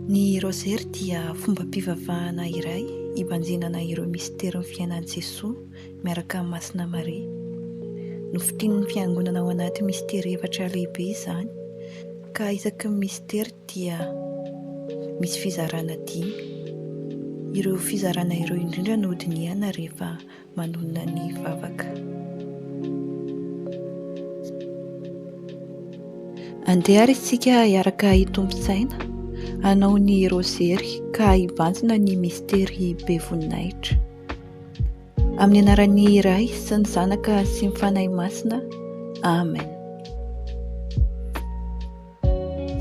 Ny rosaire dia fomba-pivavahana iray hibanjinana ireo mistera ny fiainan'i Jesoa miaraka amin'ny Masina Maria. Nofotrin'ny fiangonana ao anaty mistera efatra lehibe izany, ka isaky ny mistera dia misy fizarana 5. Ireo fizarana ireo indrindra no dinihana rehefa manonona ny vavaka. Andeha ary isika hiaraka hitombo-tsaina hanao ny rosery ka hibanjina ny mistery be voninahitra. Amin'ny anaran'ny Iray sy ny Zanaka sy ny Fanahy Masina. Amen.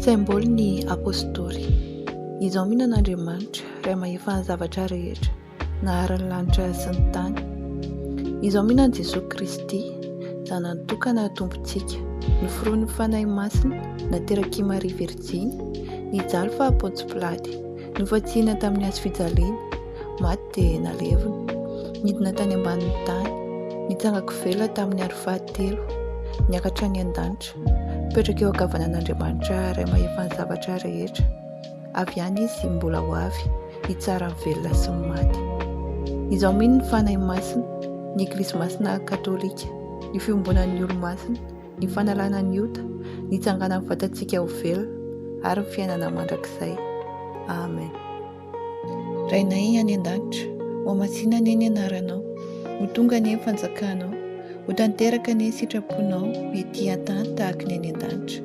Saimboly ny apôstôly. Izao mihinan'Andriamanitra ray mahefana zavatra rehetra, naharan'ny lanitra sy ny tany. Izao mihinan Jesosy Kristy, zanany tokana tompontsika, noforoan'ny Fanahy Masina, nateraky Maria Virjiny, nijaly fa Pôntsy Pilady, nofatsihina tamin'ny hazo fijaliana, maty dia nalevina, nidina tany ambanin'ny tany, nitsangako vela tamin'ny andro fahatelo, niakatra ny an-danitra, mipetraka eo ankavanan'Andriamanitra ray mahefana zavatra rehetra. Avy any izy mbola ho avy, hitsara ny velona sy ny maty. Izao mino ny Fanahy Masina, ny Eglizy Masina Katôlika, ny fiombonan'ny olo-masina, ny fanalana ny ota, ny tsanganan'ny vatantsika ho velona, ary ny fiainana mandrakizay. Amen. Rainay any an-danitra, ho amasina ny anaranao, ho tonga ny fanjakanao, ho tanteraka ny sitraponao ety an-tany tahaka ny any an-danitra.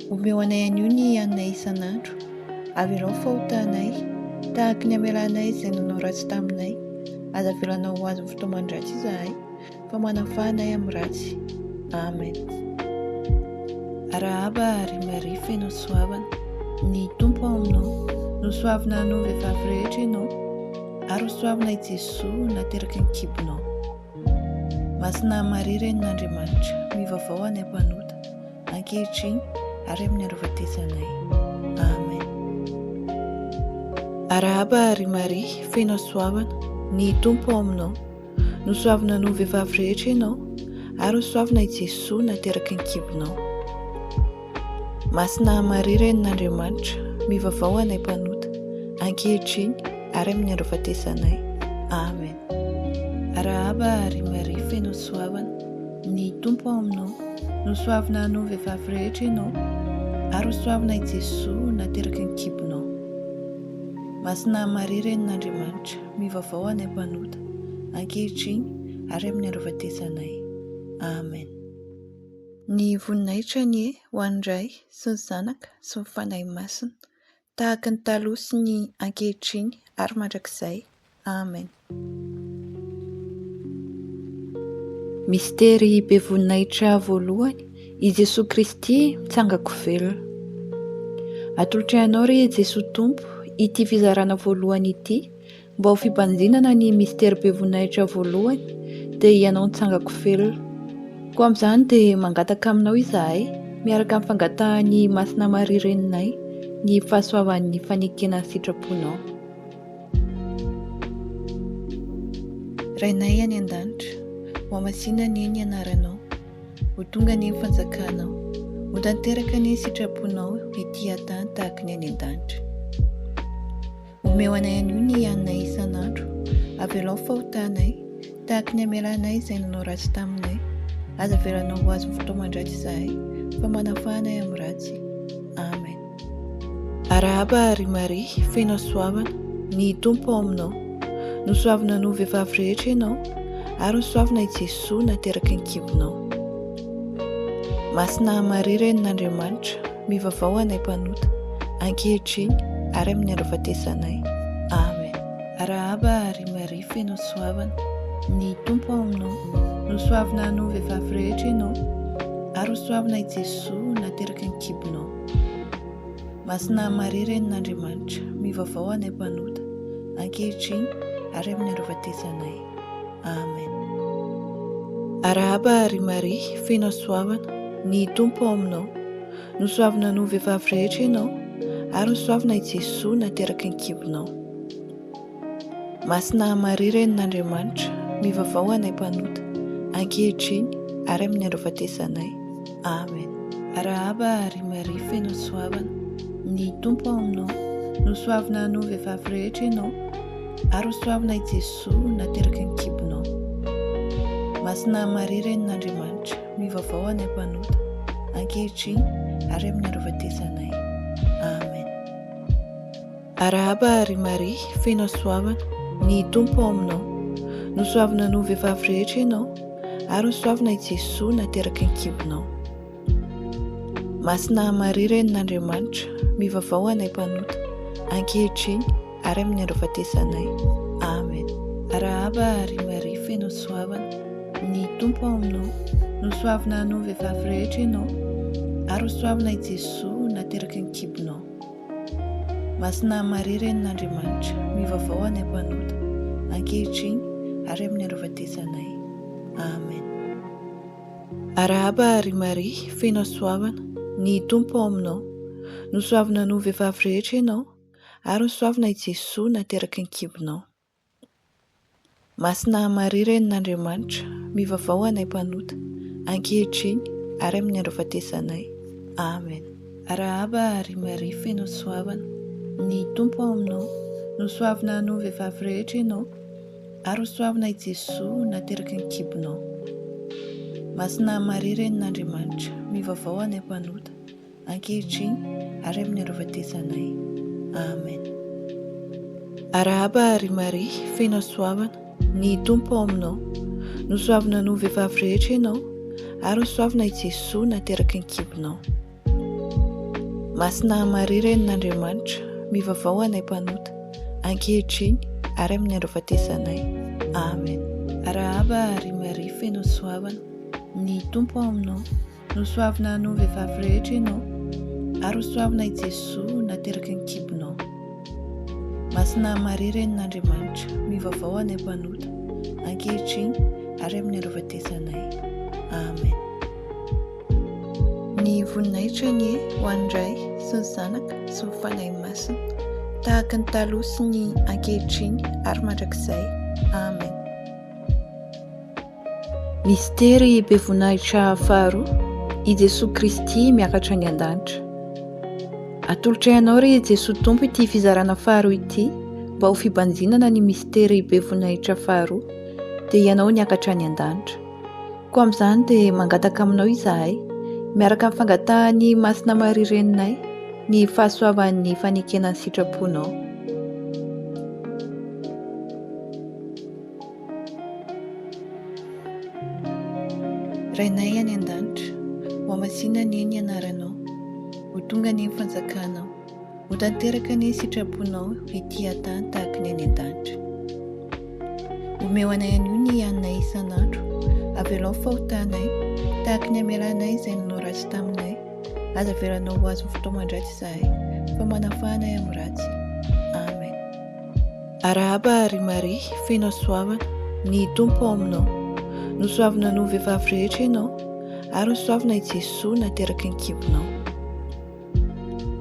Omeo anay anio ny hanay isan'andro, avelao fahotanay, tahaka ny amelanay izay nanao ratsy taminay, aza avelanao ho azy ny fotoan-dratsy izahay, fa manafahanay amin'ny ratsy. Amen. Arahaba ary Maria feno soavana, ny Tompo ao aminao, no soavina no vehivavy rehetra ianao, ary ho soavina i Jesoa nateraka ny kibonao. Masina Maria renin'Andriamanitra, mivavao any am-panota, ankehitriny ary amin'ny harovatesanay. Amen. Arahaba ary Maria feno soavana, ny Tompo ao aminao, no soavina no vehivavy rehetra ianao, ary ho soavina i Jesoa nateraka ny kibonao. Masina Maria renin'Andriamanitra, mivavao any am-panota, ankehitriny ary amin'ny harovatesanay. Amen. Arahaba ary Maria feno soavana, ny Tompo ao aminao, no soavina no vehivavy rehetra ianao, ary ho soavina i Jesoa nateraka ny kibonao. Masina Maria renin'Andriamanitra, mivavao any am-panota, ankehitriny ary amin'ny harovatesanay. Amen. Ny voninahitra ny ho an'Iray sy ny Zanaka sy ny Fanahy Masina, tahaka ny taloha sy ny ankehitriny ary mandrakizay. Amen. Mistery be voninahitra voalohany, i Jesosy Kristy mitsangako velona. Atolotra ianao ry Jesosy Tompo ity fizarana voalohany ity, mba ho fibanjinana ny mistery be voninahitra voalohany, dia ianao nitsangako velona. Ko amin'izany dia mangataka aminao izahay, miaraka amin'ny fangatahan'ny Masina Maria reninay, ny fahasoavan'ny fanekena sitraponao. Rainay any an-danitra, ho amasina ny anaranao, ho tonga ny fanjakanao, ho tanteraka ny sitraponao ety an-tany tahaka ny any an-danitra. Omeo anay anio ny hanay isan'andro, avelao fahotanay, tahaka ny amelanay izay nanao ratsy taminay, aza avelanao ho azy ny fotoan-dratsy izahay, fa manafahanay amin'ny ratsy. Amen. Arahaba ary Maria feno soavana, ny Tompo ao aminao, no soavina no vehivavy rehetra ianao, ary ho soavina i Jesoa nateraka ny kibonao. Masina Maria renin'Andriamanitra, mivavao any am-panota, ankehitriny ary amin'ny harovatesanay. Amen. Arahaba ary Maria feno soavana, ny Tompo ao aminao, no soavina no vehivavy rehetra ianao, ary ho soavina i Jesoa nateraka ny kibonao. Masina Maria renin'Andriamanitra, mivavao any am-panota, ankehitriny ary amin'ny harovatesanay. Amen. Arahaba ary Maria feno soavana, ny Tompo ao aminao, no soavina no vehivavy rehetra ianao, ary ho soavina i Jesoa nateraka ny kibonao. Masina Maria renin'Andriamanitra, mivavao any am-panota, ankehitriny ary amin'ny harovatesanay. Amen. Arahaba ary Maria feno soavana, ny tompo ao aminao. Nosoavina hanao vehivavy rehetra ianao, ary hosoavina i Jesosy nateraka ny kibonao. Masina Maria renin'Andriamanitra, mivavao anay mpanota, ankehitriny ary amin'ny arovatesanay. Amen. Arahaba ary Maria, feno soavana, ny tompo ao aminao. Nosoavina hanao vehivavy rehetra ianao, ary hosoavina i Jesosy nateraka ny kibonao. Masina Maria renin'Andriamanitra, mivavao anay mpanota, ankehitriny ary amin'ny arovatesanay. Amen. Arahaba ary Maria, feno soavana, ny tompo ao aminao. Nosoavina hanao vehivavy rehetra ianao, ary hosoavina i Jesosy nateraka ny kibonao. Masina Maria renin'Andriamanitra, mivavao anay mpanota, ankehitriny ary amin'ny arovatesanay. Amen. Arahaba ary Maria, feno soavana, ny tompo ao aminao. Nosoavina hanao vehivavy rehetra ianao, ary hosoavina i Jesosy nateraka ny kibonao. Masina Maria renin'Andriamanitra, mivavao anay mpanota, ankehitriny ary amin'ny arovatesanay. Amen. Arahaba ary Maria, feno soavana, ny tompo ao aminao. Nosoavina hanao vehivavy rehetra ianao, ary hosoavina i Jesosy nateraka ny kibonao. Masina Maria renin'Andriamanitra, mivavao anay mpanota, ankehitriny ary amin'ny arovatesanay. Amen. Arahaba ary Maria, feno soavana, ny tompo ao aminao. Nosoavina hanao vehivavy rehetra ianao, ary hosoavina i Jesosy nateraka ny kibonao. Masina Maria renin'Andriamanitra, mivavao anay mpanota, ankehitriny ary amin'ny arovatesanay. Amen. Arahaba ary Maria, feno soavana, ny tompo ao aminao. Nosoavina hanao vehivavy rehetra ianao, ary hosoavina i Jesosy nateraka ny kibonao. Masina Maria renin'Andriamanitra, mivavao anay mpanota, ankehitriny ary amin'ny arovatesanay. Amen. Ny voninahitra ny ho andray sy ny zanaka sy ny fanahy masina, tahaka ny taloha sy ny ankehitriny ary mandrakizay. Amen. Mistera be voninahitra faharoa, i Jesosy Kristy miakatra ny an-danitra. Atolotra ianao ry Jesosy Tompo ity fizarana faharoa ity, mba ho fibanjinana ny mistera be voninahitra faharoa, dia ianao niakatra ny an-danitra. Koa amin'izany dia mangataka aminao izahay, miaraka amin'ny fangatahany Masina Maria reninay, ny fahasoavan'ny fanekena ny sitraponao. Rainay any an-danitra, ho amasina ny ny anaranao, ho tonga ny fanjakanao, ho tanteraka ny sitraponao ety an-tany tahaka ny any an-danitra. Omeo anay anio ny hanay isan'andro, avelao fahotanay, tahaka ny amelanay izay nanao ratsy taminay, aza avelanao ho azo fotoa mandratsy izahay, fa manafahanay amin'ny ratsy. Amen. Arahaba ary Maria, feno soavana, ny tompo ao aminao. Nosoavina hanao vehivavy rehetra ianao, ary hosoavina i Jesosy nateraka ny kibonao.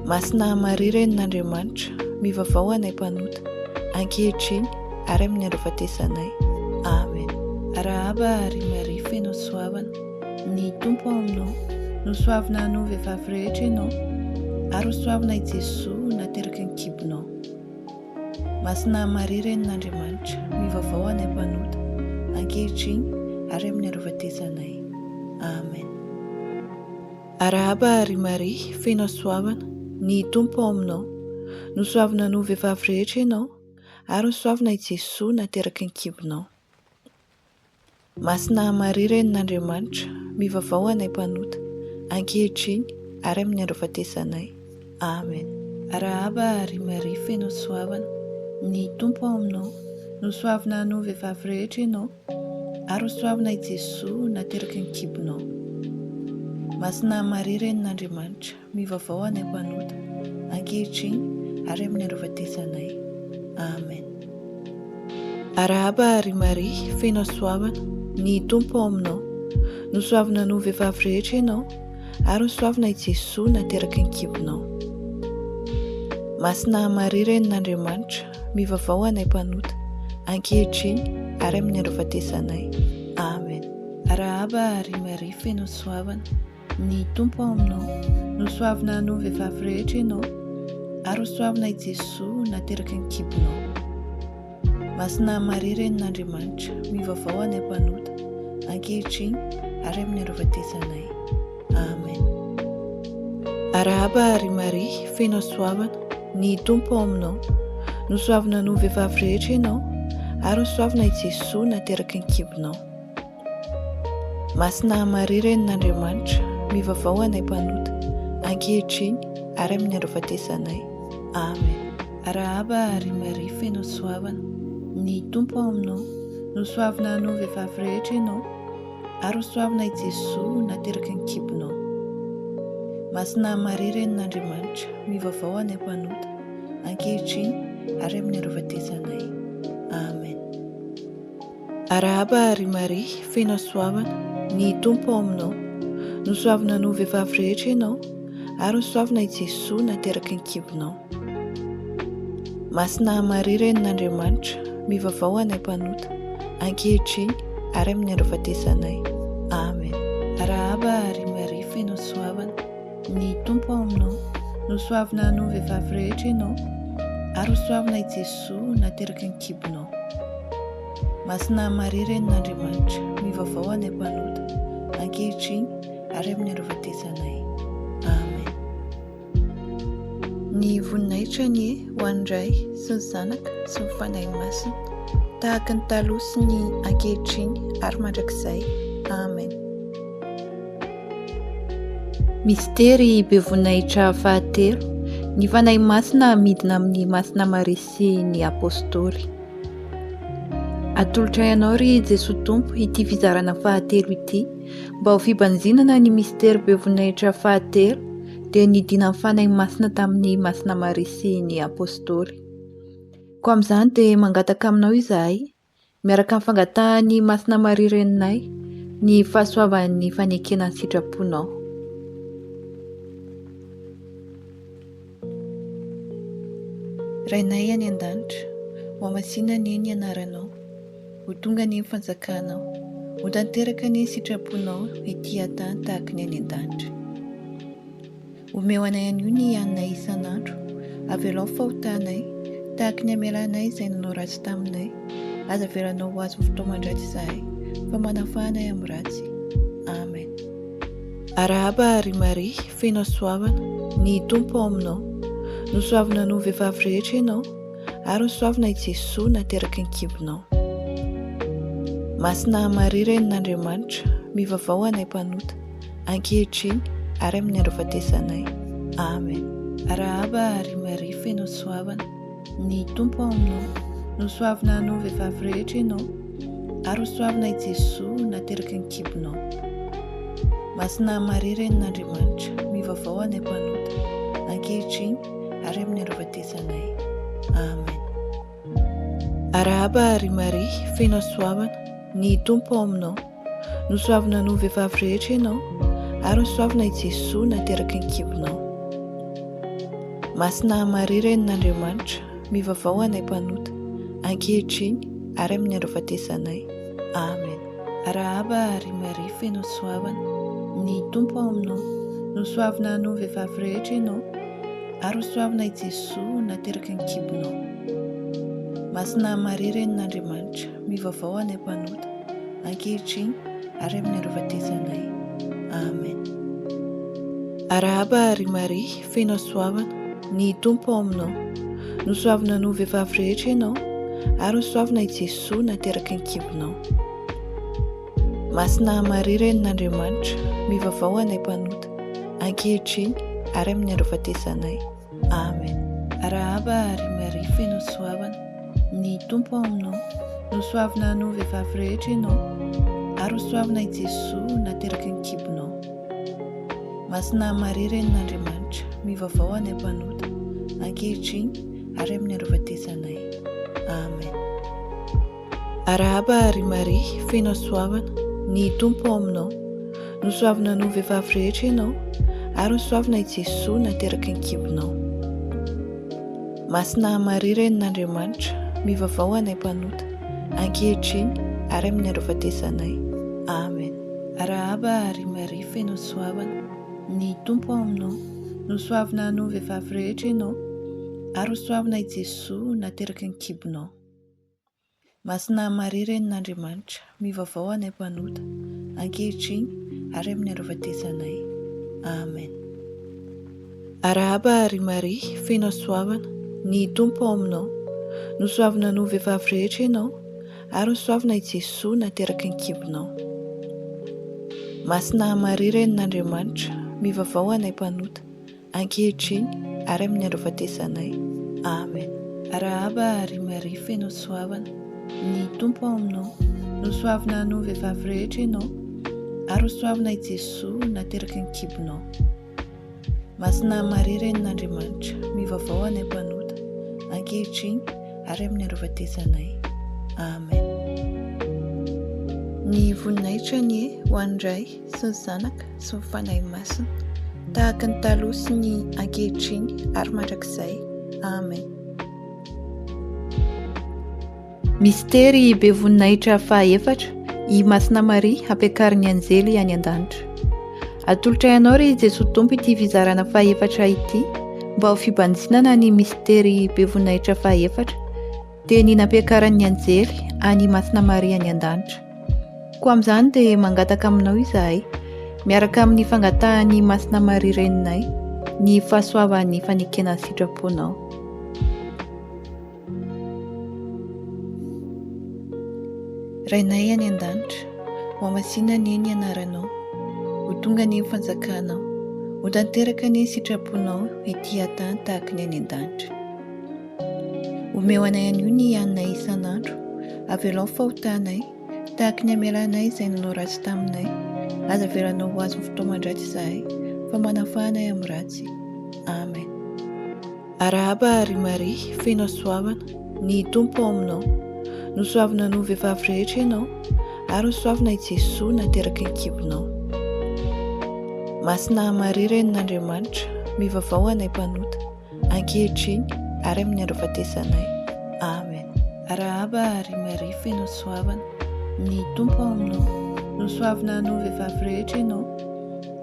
Masina Maria renin'Andriamanitra, mivavao anay mpanota, ankehitriny ary amin'ny arovatesanay. Amen. Arahaba ary Maria, feno soavana, ny tompo ao aminao. Nosoavina hanao vehivavy rehetra ianao, ary hosoavina i Jesosy nateraka ny kibonao. Masina Maria renin'Andriamanitra, mivavao anay mpanota, ankehitriny ary amin'ny arovatesanay. Amen. Arahaba ary Maria, feno soavana, ny tompo ao aminao. Nosoavina hanao vehivavy rehetra ianao, ary hosoavina i Jesosy nateraka ny kibonao. Masina Maria renin'Andriamanitra, mivavao anay mpanota, ankehitriny ary amin'ny arovatesanay. Amen. Arahaba ary Maria, feno soavana, ny tompo ao aminao. Nosoavina hanao vehivavy rehetra ianao, ary hosoavina i Jesosy nateraka ny kibonao. Masina Maria renin'Andriamanitra, mivavao anay mpanota, ankehitriny ary amin'ny arovatesanay. Amen. Arahaba ary Maria, feno soavana, ny tompo ao aminao. Nosoavina hanao vehivavy rehetra ianao, ary hosoavina i Jesosy nateraka ny kibonao. Masina Maria renin'Andriamanitra, mivavao anay mpanota, ankehitriny ary amin'ny arovatesanay. Amen. Arahaba ary Maria, feno soavana, ny tompo ao aminao. Nosoavina hanao vehivavy rehetra ianao, ary ho soavina i Jesosy nateraky ny kibonao. Masina Maria Renin'Andriamanitra, mivavao anay mpanota, ankehitriny ary amin'ny arovatesanay. Amen. Arahaba ary Maria, feno soavana, ny Tompo ao aminao. Nosoavina no vehivavy rehetra ianao, ary nosoavina i Jesosy nateraky ny kibonao. Masina Maria Renin'Andriamanitra, mivavao anay mpanota, ankehitriny ary amin'ny arovatesanay. Amen. Arahaba ary Maria, feno soavana, ny Tompo ao aminao. Nosoavina no vehivavy rehetra ianao, ary nosoavina i Jesosy nateraky ny kibonao. Masina Maria Renin'Andriamanitra, mivavao anay mpanota, ankehitriny ary amin'ny arovatesanay. Amen. Arahaba ary Maria, feno soavana, ny Tompo ao aminao. Nosoavina no vehivavy rehetra ianao, ary nosoavina i Jesosy nateraky ny kibonao. Masina Maria Renin'Andriamanitra, mivavao anay mpanota, ankehitriny ary amin'ny arovatesanay. Amen. Arahaba ary Maria, feno soavana, ny Tompo ao aminao. Nosoavina no vehivavy rehetra ianao, ary nosoavina i Jesosy nateraky ny kibonao. Masina Maria Renin'Andriamanitra, mivavao anay mpanota, ankehitriny ary amin'ny arovatesanay. Amen. Ny voninahitra ny ho andray sy ny zanaka sy ny fanahy masina, tahaka ny taloha sy ny ankehitriny ary mandrakizay. Amen. Mistera be voninahitra fahatelo, ny fanahy masina midina amin'ny masina Maria sy ny apôstôly. Atolotra ianao ry Jesosy Tompo ity fizarana fahatelo ity, mba ho fibanzinana ny mistera be voninahitra fahatelo dia nidina amin'ny fanahy masina tamin'ny masina Maria sy ny apôstôly. Ko amin'izany dia mangataka aminao izahay, miaraka amin'ny fangatahan'ny masina Maria Reninay, ny fahasoavan'ny fanekena ny sitraponao. Rainay any an-danitra, ho amasinany ny anaranao, ho tonga ny fanjakanao, ho tanteraka ny sitraponao ety an-tany tahaka ny any an-danitra. Omeo anay anio ny hanay isan'andro, avelao fahotanay, tahaka ny amelanay izay nanao ratsy taminay, aza avelanao ho azy fotoa mandratsy izahay, fa manafahanay amin'ny ratsy. Amen. Arahaba ary Maria, feno soavana, ny Tompo ao aminao. Nosoavina no vehivavy rehetra ianao, ary nosoavina i Jesosy nateraky ny kibonao. Masina Maria Renin'Andriamanitra, mivavao anay mpanota, ankehitriny ary amin'ny arovatesanay. Amen. Arahaba ary Maria, feno soavana, ny Tompo ao aminao. Nosoavina no vehivavy rehetra ianao, ary nosoavina i Jesosy nateraky ny kibonao. Masina Maria Renin'Andriamanitra, mivavao anay mpanota, ankehitriny ary amin'ny arovatesanay. Amen. Arahaba ary Maria, feno soavana, ny Tompo ao aminao. Nosoavina no vehivavy rehetra ianao, ary nosoavina i Jesosy nateraky ny kibonao. Masina Maria Renin'Andriamanitra, mivavao anay mpanota, ankehitriny ary amin'ny arovatesanay. Amen. Arahaba ary Maria, feno soavana, ny Tompo ao aminao. Nosoavina no vehivavy rehetra ianao, ary nosoavina i Jesosy nateraky ny kibonao. Masina Maria Renin'Andriamanitra, mivavao anay mpanota, ankehitriny ary amin'ny arovatesanay. Amen. Arahaba ary Maria, feno soavana, ny Tompo ao aminao. Nosoavina no vehivavy rehetra ianao, ary nosoavina i Jesosy nateraky ny kibonao. Masina Maria Renin'Andriamanitra, mivavao anay mpanota, ankehitriny ary amin'ny arovatesanay. Amen. Arahaba ary Maria, feno soavana, ny Tompo ao aminao. Nosoavina no vehivavy rehetra ianao, ary nosoavina i Jesosy nateraky ny kibonao. Masina Maria Renin'Andriamanitra, mivavao anay mpanota, ankehitriny ary amin'ny arovatesanay. Amen. Arahaba ary Maria, feno soavana, ny Tompo ao aminao. Nosoavina no vehivavy rehetra ianao, ary nosoavina i Jesosy nateraky ny kibonao. Masina Maria Renin'Andriamanitra, mivavao anay mpanota, ankehitriny ary amin'ny arovatesanay. Amen. Arahaba ary Maria, feno soavana, ny Tompo ao aminao. Nosoavina no vehivavy rehetra ianao, ary ho soavina i Jesosy nateraky ny kibonao. Masina Maria Renin'Andriamanitra, mivavao anay mpanota, ankehitriny ary amin'ny arovatesanay. Amen. Arahaba ary Maria, feno soavana, ny Tompo ao aminao. Nosoavina no vehivavy rehetra ianao, ary nosoavina i Jesosy nateraky ny kibonao. Masina Maria Renin'Andriamanitra, mivavao anay mpanota, ankehitriny ary amin'ny arovatesanay. Amen. Arahaba ary Maria, feno soavana, ny Tompo ao aminao. Nosoavina no vehivavy rehetra ianao, ary nosoavina i Jesosy nateraky ny kibonao. Masina Maria Renin'Andriamanitra, mivavao anay mpanota, ankehitriny ary amin'ny arovatesanay. Amen. Ny voninahitra ny ho andray sy ny zanaka sy ny fanahy masina, tahaka ny taloha sy ny ankehitriny ary mandrakizay. Amen. Mistery be voninahitra fahaefatra, i Masina Maria ampiakarin'ny anjely any an-danitra. Atolotra ianao ry Jesosy Tompo ity fizarana fahaefatra ity, mba ho fibanjinana ny mistery be voninahitra fahaefatra, dia ny nampiakaran'ny anjely any Masina Maria any an-danitra. Koa amin'izany dia mangataka aminao izahay, miaraka amin'ny fangatahan'ny Masina Maria reninay, ny fahasoavan'ny fanekena sitraponao. Rainay any an-danitra, ho amasina ny eny anaranao, ho tonga ny fanjakanao, ho tanteraka ny sitraponao ety an-tany tahaka ny any an-danitra. Omeo anay anio ny hanay isan'andro, avelao fahotanay, tahaka ny amelanay izay nanao ratsy taminay, aza avelanao ho azy ny fotoa mandratsy izahay, fa manafahanay amin'ny ratsy. Amen. Arahaba ary Maria, feno soavana, ny Tompo ao aminao. Nosoavina no vehivavy rehetra ianao, ary nosoavina i Jesosy nateraky ny kibonao. Masina Maria Renin'Andriamanitra, mivavao anay mpanota, ankehitriny ary amin'ny arovatesanay. Amen. Arahaba ary Maria, feno soavana, ny Tompo ao aminao. Nosoavina no vehivavy rehetra ianao,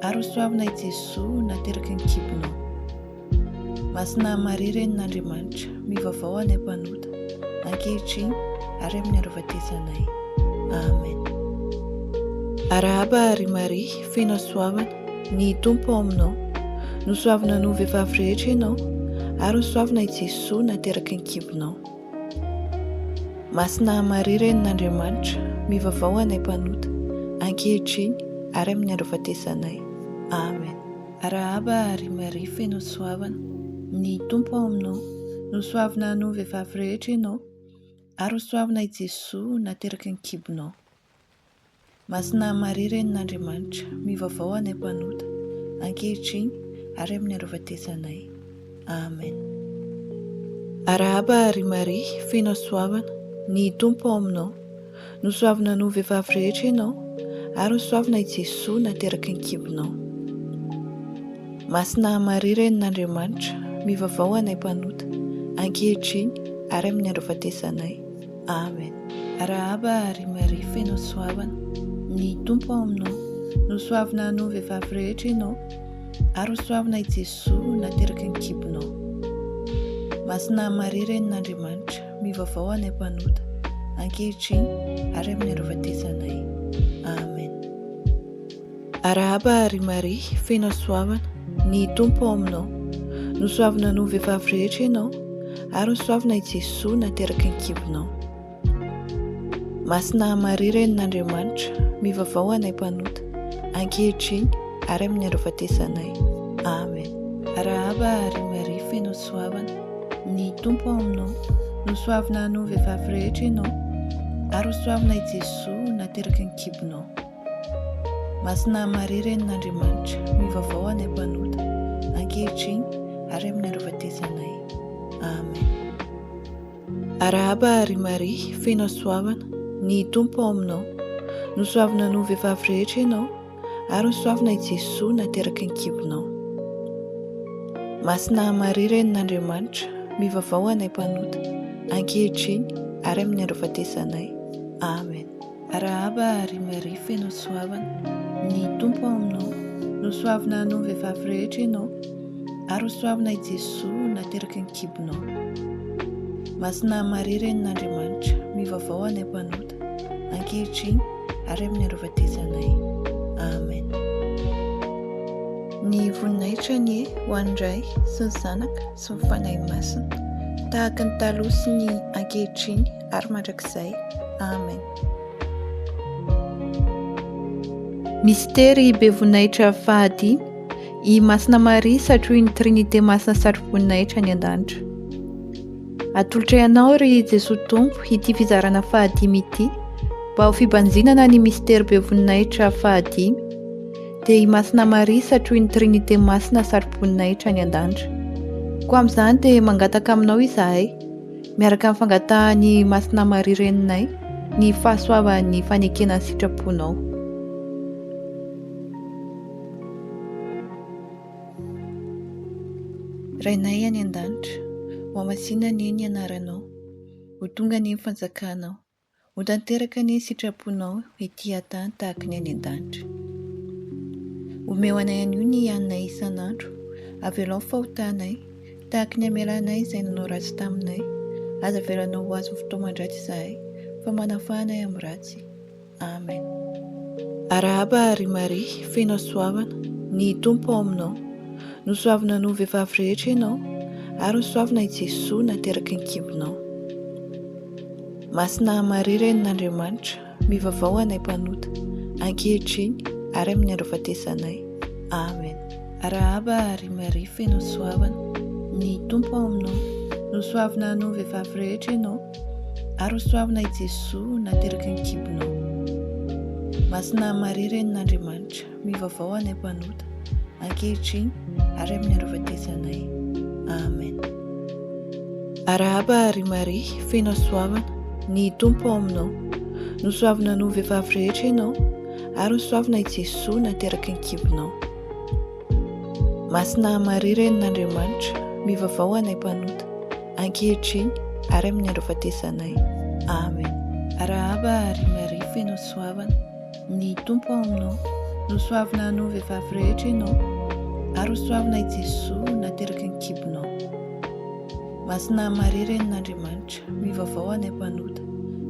ary nosoavina i Jesosy nateraky ny kibonao. Masina Maria Renin'Andriamanitra, mivavao anay mpanota, ankehitriny ary amin'ny arovatesanay. Amen. Arahaba ary Maria, feno soavana, ny Tompo ao aminao. Nosoavina no vehivavy rehetra ianao, ary nosoavina i Jesosy nateraky ny kibonao. Masina Maria Renin'Andriamanitra, mivavao anay mpanota, ankehitriny ary amin'ny arovatesanay. Amen. Arahaba ary Maria, feno soavana, ny Tompo ao aminao. Nosoavina no vehivavy rehetra ianao, ary nosoavina i Jesosy nateraky ny kibonao. Masina Maria Renin'Andriamanitra, mivavao anay mpanota, ankehitriny ary amin'ny arovatesanay. Amen. Arahaba ary Maria, feno soavana, ny Tompo ao aminao. Nosoavina no vehivavy rehetra ianao, ary nosoavina i Jesosy nateraky ny kibonao. Masina Maria Renin'Andriamanitra, mivavao anay mpanota, ankehitriny ary amin'ny arovatesanay. Amen. Arahaba ary Maria, feno soavana, ny Tompo ao aminao. Nosoavina no vehivavy rehetra ianao, ary nosoavina i Jesosy nateraky ny kibonao. Masina Maria Renin'Andriamanitra, mivavao anay mpanota, ankehitriny ary amin'ny arovatesanay. Amen. Arahaba ary Maria, feno soavana, ny Tompo ao aminao. Nosoavina no vehivavy rehetra ianao, ary nosoavina i Jesosy nateraky ny kibonao. Masina Maria Renin'Andriamanitra, mivavao anay mpanota, ankehitriny ary amin'ny arovatesanay. Amen. Arahaba ary Maria, feno soavana, ny Tompo ao aminao. Nosoavina no vehivavy rehetra ianao, ary nosoavina i Jesosy nateraky ny kibonao. Masina Maria Renin'Andriamanitra, mivavao anay mpanota, ankehitriny ary amin'ny arovatesanay. Amen. Arahaba ary Maria, feno soavana, ny Tompo ao aminao. Nosoavina no vehivavy rehetra ianao, ary nosoavina i Jesosy nateraky ny kibonao. Masina Maria Renin'Andriamanitra, mivavao anay mpanota, ankehitriny ary amin'ny arovatesanay. Amen. Arahaba ary Maria, feno soavana, ny Tompo ao aminao. Nosoavina no vehivavy rehetra ianao, ary ho soavina i Jesosy nateraky ny kibonao. Masina Maria Renin'Andriamanitra, mivavao anay mpanota, ankehitriny ary amin'ny arovatesanay. Amen. Ny voninahitra ny ho andray sy ny zanaka sy ny fanahy masina, tahaka ny taloha sy ny ankehitriny ary mandrakizay. Amen. Mistera be voninahitra fahadimy, i Masina Maria satrohin'ny Trinité Masina satro-voninahitra ny an-danitra. Atolotra ianao ry Jesosy Tompo ity fizarana fahadimy ity, mba ho fibanjinana ny mistera be voninahitra fahadimy, dia i Masina Maria satrohin'ny Trinité Masina satro-voninahitra ny an-danitra. Koa amin'izany dia mangataka aminao izahay, miaraka amin'ny fangatahan'ny Masina Maria Reninay, ny fahasoavan'ny fanekena ny sitraponao. Rainay any an-danitra, ho amasina ny ny anaranao, ho tonga ny fanjakanao, ho tanteraka ny sitraponao ety an-tany tahaka ny any an-danitra. Omeo anay anio ny hanay isan'andro, avelao fahotanay, tahaka ny amelanay izay nanao ratsy taminay, aza avelanao ho azo fotoa mandraty izahay, fa manafahanay amin'ny ratsy. Amen. Arahaba ary Maria, feno soavana, ny Tompo ao aminao. Nosoavina no vehivavy rehetra ianao, ary nosoavina i Jesosy nateraky ny kibonao. Masina Maria Renin'Andriamanitra, mivavao anay mpanota, ankehitriny ary amin'ny arovatesanay. Amen. Arahaba ary Maria, feno soavana, ny Tompo ao aminao. Nosoavina no vehivavy rehetra ianao, ary nosoavina i Jesosy nateraky ny kibonao. Masina Maria Renin'Andriamanitra, mivavao anay mpanota, ankehitriny ary amin'ny arovatesanay. Amen. Arahaba ary Maria, feno soavana, ny Tompo ao aminao. Nosoavina no vehivavy rehetra ianao, ary nosoavina i Jesosy nateraky ny kibonao. Masina Maria Renin'Andriamanitra, mivavao anay mpanota, ankehitriny ary amin'ny arovatesanay. Amen. Arahaba ary Maria, feno soavana, ny Tompo ao aminao. Nosoavina no vehivavy rehetra ianao, ary nosoavina i Jesosy nateraky ny kibonao. Masina Maria Renin'Andriamanitra, mivavao anay mpanota,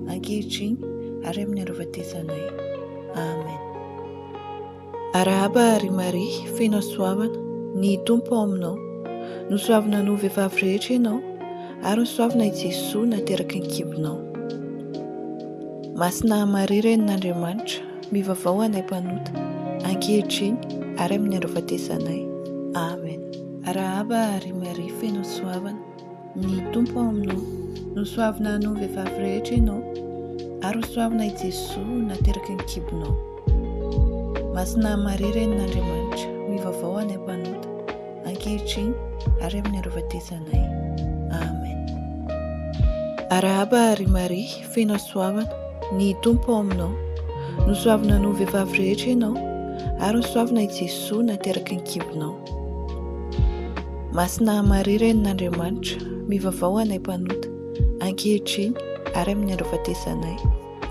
ankehitriny ary amin'ny arovatesanay. Amen. Arahaba ary Maria, feno soavana, ny Tompo ao aminao. Nosoavina no vehivavy rehetra ianao, ary nosoavina i Jesosy nateraky ny kibonao. Masina Maria Renin'Andriamanitra, mivavao anay mpanota, ankehitriny ary amin'ny arovatesanay. Amen. Arahaba ary Maria, feno soavana, ny Tompo ao aminao. Nosoavina no vehivavy rehetra ianao, ary nosoavina i Jesosy nateraky ny kibonao. Masina Maria Renin'Andriamanitra, mivavao anay mpanota, ankehitriny ary amin'ny arovatesanay. Amen. Arahaba ary Maria, feno soavana, ny Tompo ao aminao. Nosoavina no vehivavy rehetra ianao, ary nosoavina i Jesosy nateraky ny kibonao. Masina Maria Renin'Andriamanitra, mivavao anay mpanota, ankehitriny ary amin'ny arovatesanay.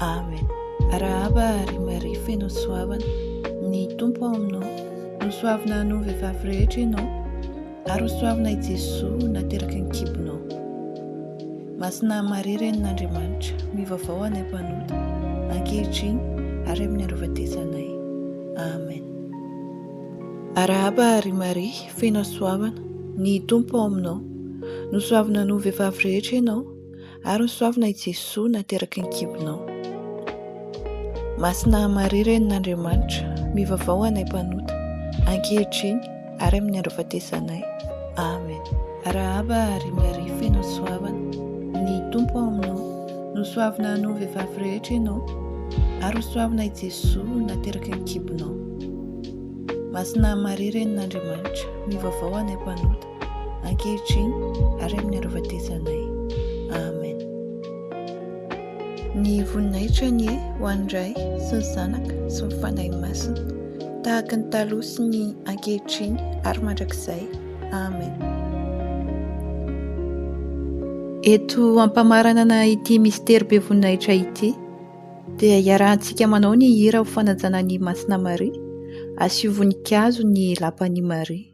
Amen. Arahaba ary Maria, feno soavana, ny Tompo ao aminao. Nosoavina no vehivavy rehetra ianao, ary nosoavina i Jesosy nateraky ny kibonao. Masina Maria Renin'Andriamanitra, mivavao anay mpanota, ankehitriny ary amin'ny arovatesanay. Amen. Arahaba ary Maria, feno soavana, ny Tompo ao aminao. Nosoavina no vehivavy rehetra ianao, ary nosoavina i Jesosy nateraky ny kibonao. Masina Maria Renin'Andriamanitra, mivavao anay mpanota, ankehitriny ary amin'ny arovatesanay. Amen. Arahaba ary Maria, feno soavana, ny Tompo ao aminao. Nosoavina no vehivavy rehetra ianao, ary nosoavina i Jesosy nateraky ny kibonao. Masina Maria Renin'Andriamanitra, mivavao anay mpanota, ankehitriny ary amin'ny arovatesanay. Amen. Ny voninahitra ny ho andray sy ny zanaka sy ny fanahy masina, tahaka ny taloha sy ny ankehitriny ary mandrakizay. Amen. Eto ampamaranana ity mistera be voninahitra ity, dia iarahantsika manao ny hira ho fanajana ny Masina Maria, asio voninkazo ny lapan'i Maria.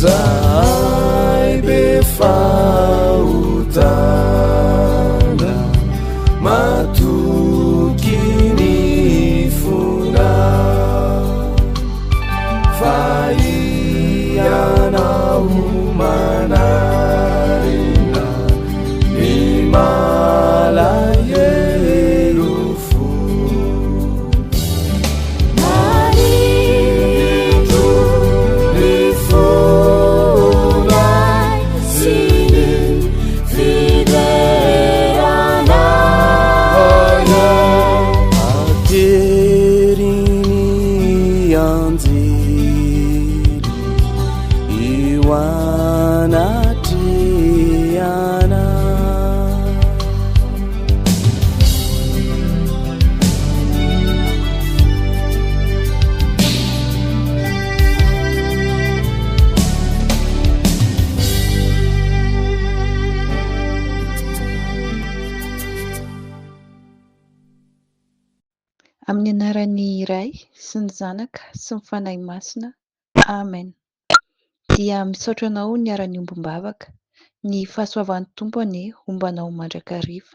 Zahay befautana matoky ny fona fa ianao manarina ny malahelo fo marindro ny fonay sy ny fiderana ateriny anjely io anatreana Amin'ny anaran'ny Iray sy ny Zanaka sy ny Fanahy Masina. Amen. Dia misaotra anao niara-niombom-bavaka. Ny fahasoavan'ny Tompo anie ombanao mandrakariva.